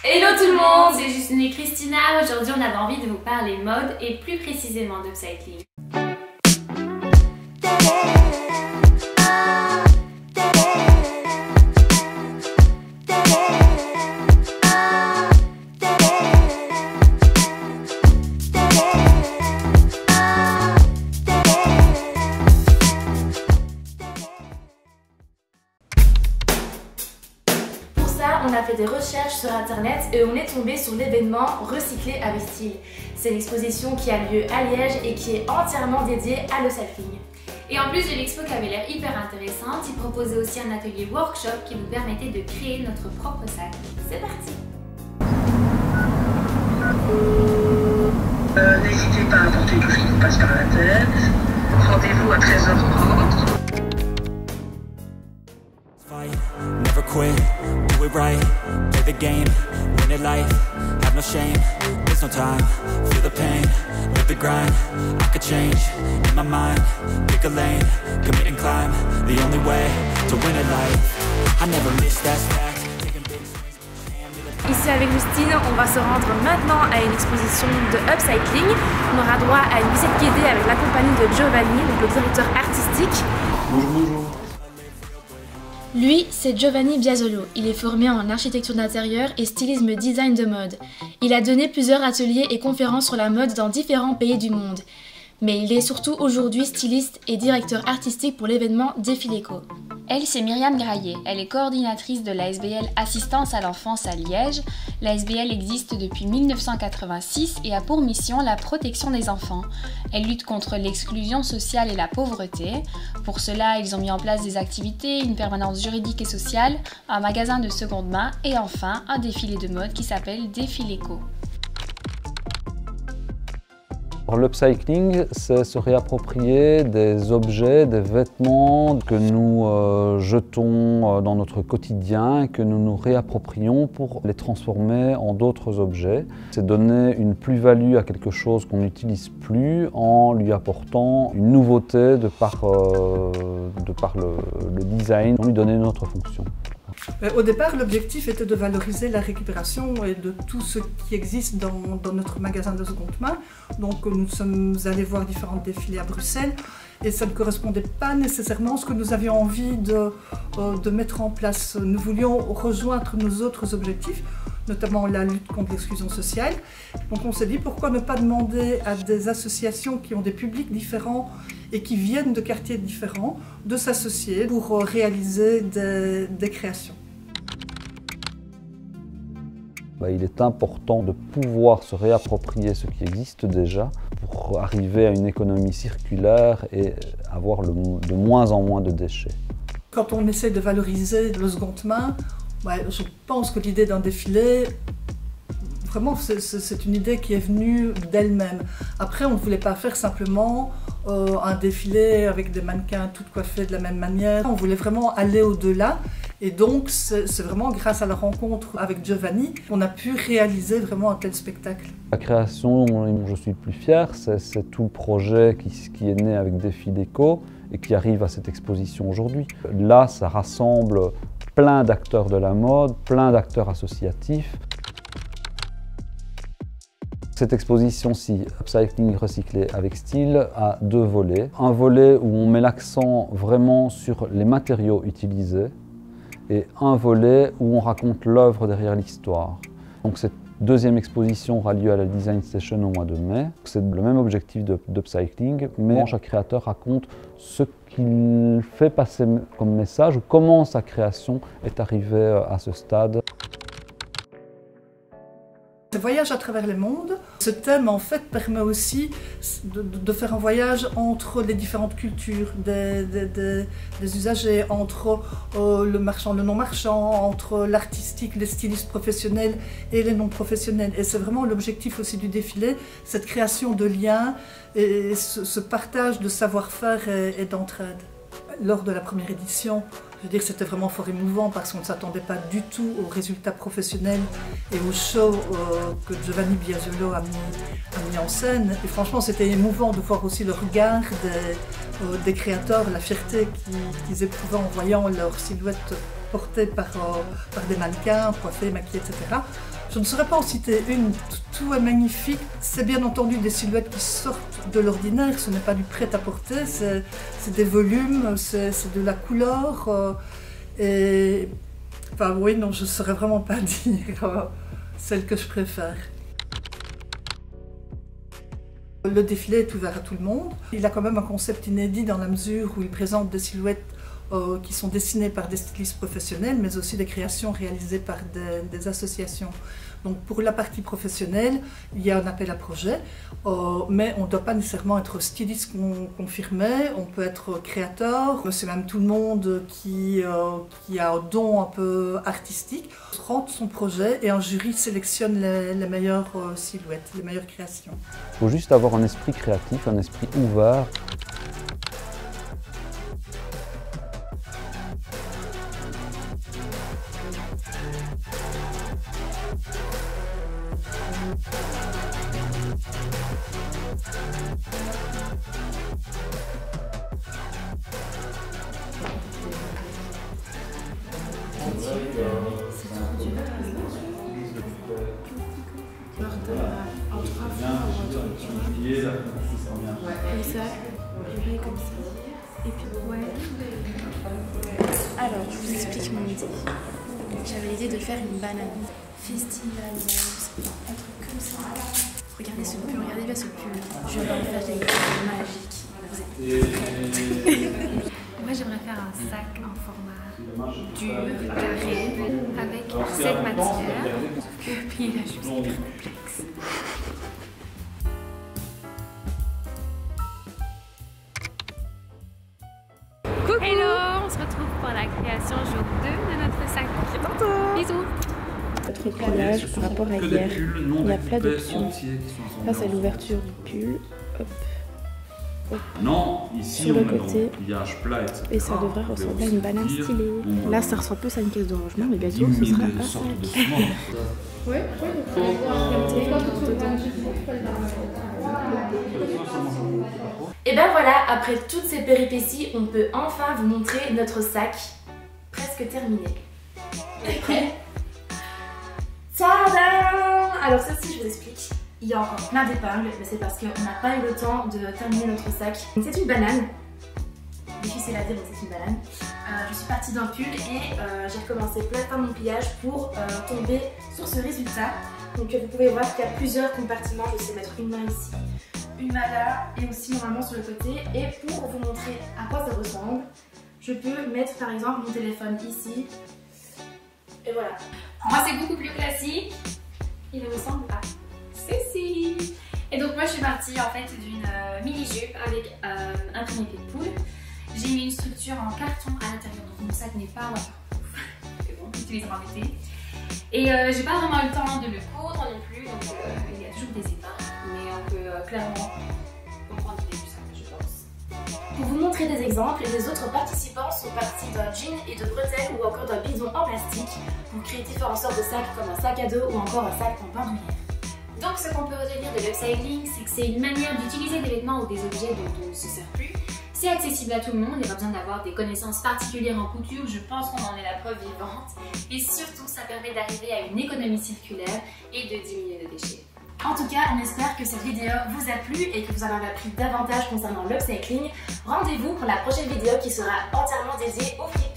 Hello tout le monde, c'est Justine et Christina. Aujourd'hui on avait envie de vous parler mode et plus précisément d'upcycling. On a fait des recherches sur internet et on est tombé sur l'événement Recycler avec style. C'est une exposition qui a lieu à Liège et qui est entièrement dédiée à l'upcycling. Et en plus de l'expo qui avait l'air hyper intéressante, ils proposaient aussi un atelier workshop qui nous permettait de créer notre propre sac. C'est parti! N'hésitez pas à apporter tout ce qui vous passe par la tête. Rendez-vous à 13h30. Never quit, do it right, play the game, win it life, have no shame, there's no time, feel the pain, live the grind, I could change, in my mind, pick a lane, commit and climb, the only way to win it life, I never miss that fact. Ici avec Justine, on va se rendre maintenant à une exposition de upcycling. On aura droit à une visite guidée avec la compagnie de Giovanni, donc le directeur artistique. Bonjour. Lui, c'est Giovanni Biasolo. Il est formé en architecture d'intérieur et stylisme design de mode. Il a donné plusieurs ateliers et conférences sur la mode dans différents pays du monde. Mais il est surtout aujourd'hui styliste et directeur artistique pour l'événement Défiléco. Elle, c'est Myriam Graillet. Elle est coordinatrice de l'ASBL Assistance à l'enfance à Liège. L'ASBL existe depuis 1986 et a pour mission la protection des enfants. Elle lutte contre l'exclusion sociale et la pauvreté. Pour cela, ils ont mis en place des activités, une permanence juridique et sociale, un magasin de seconde main et enfin un défilé de mode qui s'appelle Défiléco. L'upcycling, c'est se réapproprier des objets, des vêtements que nous jetons dans notre quotidien, que nous nous réapproprions pour les transformer en d'autres objets. C'est donner une plus-value à quelque chose qu'on n'utilise plus en lui apportant une nouveauté de par le design, pour lui donner une autre fonction. Au départ, l'objectif était de valoriser la récupération et de tout ce qui existe dans notre magasin de seconde main. Donc nous sommes allés voir différents défilés à Bruxelles et ça ne correspondait pas nécessairement à ce que nous avions envie de mettre en place. Nous voulions rejoindre nos autres objectifs, notamment la lutte contre l'exclusion sociale. Donc on s'est dit pourquoi ne pas demander à des associations qui ont des publics différents et qui viennent de quartiers différents de s'associer pour réaliser des créations. Il est important de pouvoir se réapproprier ce qui existe déjà pour arriver à une économie circulaire et avoir de moins en moins de déchets. Quand on essaie de valoriser le seconde main, je pense que l'idée d'un défilé, vraiment, c'est une idée qui est venue d'elle-même. Après, on ne voulait pas faire simplement un défilé avec des mannequins toutes coiffées de la même manière. On voulait vraiment aller au-delà. Et donc, c'est vraiment grâce à la rencontre avec Giovanni qu'on a pu réaliser vraiment un tel spectacle. La création dont je suis le plus fier, c'est tout le projet qui est né avec Défiléco et qui arrive à cette exposition aujourd'hui. Là, ça rassemble plein d'acteurs de la mode, plein d'acteurs associatifs. Cette exposition-ci, Upcycling recyclé avec style, a deux volets. Un volet où on met l'accent vraiment sur les matériaux utilisés et un volet où on raconte l'œuvre derrière l'histoire. Donc cette deuxième exposition aura lieu à la Design Station au mois de mai. C'est le même objectif d'upcycling, mais chaque créateur raconte ce qu'il fait passer comme message ou comment sa création est arrivée à ce stade. Ce voyage à travers le monde, ce thème en fait permet aussi de faire un voyage entre les différentes cultures des usagers, entre le marchand, le non-marchand, entre l'artistique, les stylistes professionnels et les non-professionnels. Et c'est vraiment l'objectif aussi du défilé, cette création de liens et ce partage de savoir-faire et d'entraide. Lors de la première édition, je veux dire, c'était vraiment fort émouvant parce qu'on ne s'attendait pas du tout aux résultats professionnels et au show que Giovanni Biasolo a mis en scène. Et franchement, c'était émouvant de voir aussi le regard des créateurs, la fierté qu'ils éprouvaient en voyant leur silhouette portées par des mannequins, coiffées, maquillées, etc. Je ne saurais pas en citer une, tout est magnifique. C'est bien entendu des silhouettes qui sortent de l'ordinaire, ce n'est pas du prêt-à-porter, c'est des volumes, c'est de la couleur. Et enfin oui, non, je ne saurais vraiment pas dire celle que je préfère. Le défilé est ouvert à tout le monde. Il a quand même un concept inédit dans la mesure où il présente des silhouettes qui sont dessinées par des stylistes professionnels, mais aussi des créations réalisées par des associations. Donc pour la partie professionnelle, il y a un appel à projet, mais on ne doit pas nécessairement être styliste confirmé, on peut être créateur, c'est même tout le monde qui a un don un peu artistique, rentre son projet et un jury sélectionne les meilleures silhouettes, les meilleures créations. Il faut juste avoir un esprit créatif, un esprit ouvert. Alors, je vous explique mon idée. J'avais l'idée de faire une banane festival, un truc comme ça. Regardez ce pull, regardez bien ce pull. Je vais en faire des trucs magiques. Vous êtes prêts? Moi, j'aimerais faire un sac en format dur, carré, avec cette matière. Puis la jupe, c'est très complexe. Coucou! Hello! On se retrouve pour la création jour 2 de notre sac. Bisous! Notre collage par rapport à hier, il y a plein d'options. Là, c'est l'ouverture du pull. Hop. Hop. Non, ici sur le on côté, plat, etc. et ça devrait ressembler à une banane stylée. Là, ça ressemble plus à une caisse de rangement, mais bientôt ce sera un sac. Et ben voilà, après toutes ces péripéties, on peut enfin vous montrer notre sac presque terminé. Prêt? Tadam! Alors ceci, je vous explique. Il y a encore plein d'épingles, mais c'est parce qu'on n'a pas eu le temps de terminer notre sac. C'est une banane. Difficile à dire, mais c'est une banane. Je suis partie d'un pull et j'ai recommencé plein mon pliage pour tomber sur ce résultat. Donc vous pouvez voir qu'il y a plusieurs compartiments. Je sais mettre une main ici, une main là et aussi normalement sur le côté. Et pour vous montrer à quoi ça ressemble, je peux mettre par exemple mon téléphone ici. Et voilà. Moi, c'est beaucoup plus classique. Il ressemble à ceci. Et donc moi, je suis partie en fait d'une mini-jupe avec un canapé de poule. J'ai mis une structure en carton à l'intérieur, donc mon sac n'est pas waterproof. C'est bon, j'utilise en été. Et j'ai pas vraiment eu le temps de le coudre non plus, donc il y a toujours des épingles, mais on peut clairement comprendre l'idée du sac, je pense. Pour vous montrer des exemples, les autres participants sont partis d'un jean et de bretelles ou encore d'un bidon en plastique pour créer différentes sortes de sacs comme un sac à dos ou encore un sac en bandoulière. Donc ce qu'on peut retenir de l'upcycling, c'est que c'est une manière d'utiliser des vêtements ou des objets dont on ne se sert plus. C'est accessible à tout le monde, il n'y a pas besoin d'avoir des connaissances particulières en couture, je pense qu'on en est la preuve vivante. Et surtout, ça permet d'arriver à une économie circulaire et de diminuer les déchets. En tout cas, on espère que cette vidéo vous a plu et que vous en avez appris davantage concernant l'upcycling. Rendez-vous pour la prochaine vidéo qui sera entièrement dédiée au fripe.